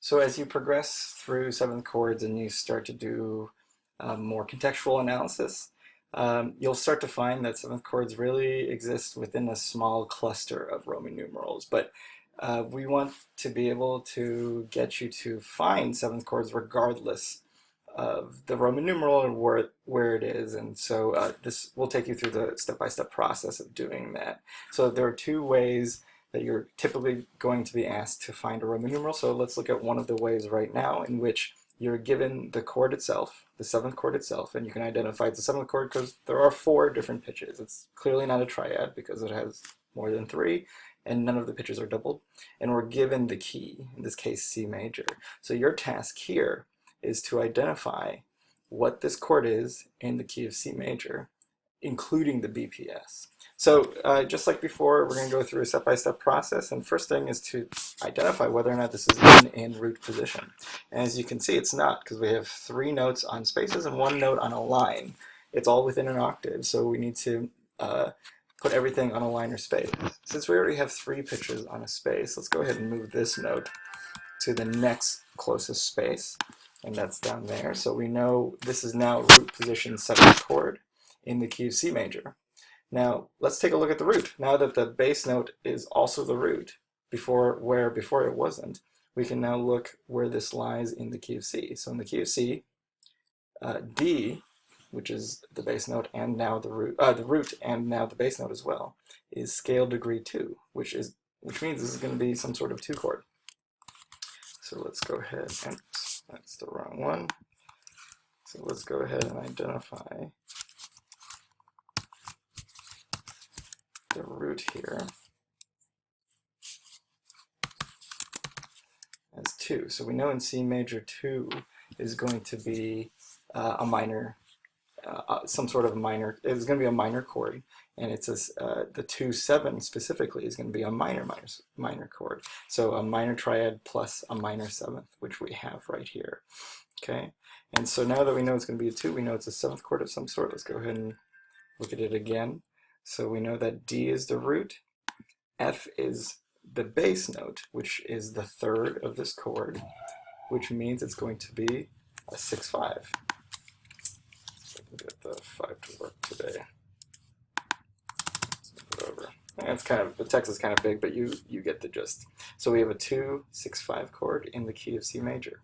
So as you progress through seventh chords and you start to do more contextual analysis, you'll start to find that seventh chords really exist within a small cluster of Roman numerals. But we want to be able to get you to find seventh chords regardless of the Roman numeral and where it is. And so this will take you through the step-by-step process of doing that. So there are two ways that you're typically going to be asked to find a Roman numeral. So let's look at one of the ways right now in which you're given the chord itself, the seventh chord itself, and you can identify it's the seventh chord because there are 4 different pitches. It's clearly not a triad because it has more than 3, and none of the pitches are doubled. And we're given the key, in this case C major. So your task here is to identify what this chord is in the key of C major, including the BPS. So just like before, we're going to go through a step-by-step process, and first thing is to identify whether or not this is in root position. And as you can see, it's not, because we have 3 notes on spaces and 1 note on a line. It's all within an octave, so we need to put everything on a line or space. Since we already have 3 pitches on a space, let's go ahead and move this note to the next closest space, and that's down there. So we know this is now root position 7th chord in the key of C major. Now let's take a look at the root. Now that the bass note is also the root, before it wasn't, we can now look where this lies in the key of C. So in the key of C, D, which is the bass note and now the root and now the bass note as well, is scale degree 2, which means this is going to be some sort of 2 chord. So let's go ahead and that's the wrong one. So let's go ahead and identify the root here as 2. So we know in C major 2 is going to be a minor, some sort of minor, it's going to be a minor chord, and it's the 2-7 specifically is going to be a minor chord. So a minor triad plus a minor 7th, which we have right here. Okay, and so now that we know it's going to be a 2, we know it's a 7th chord of some sort. Let's go ahead and look at it again. So we know that D is the root, F is the bass note, which is the 3rd of this chord, which means it's going to be a 6-5. So I can get the 5 to work today. Let's move it over. And it's kind of, the text is kind of big, but you get the gist. So we have a 2-6-5 chord in the key of C major.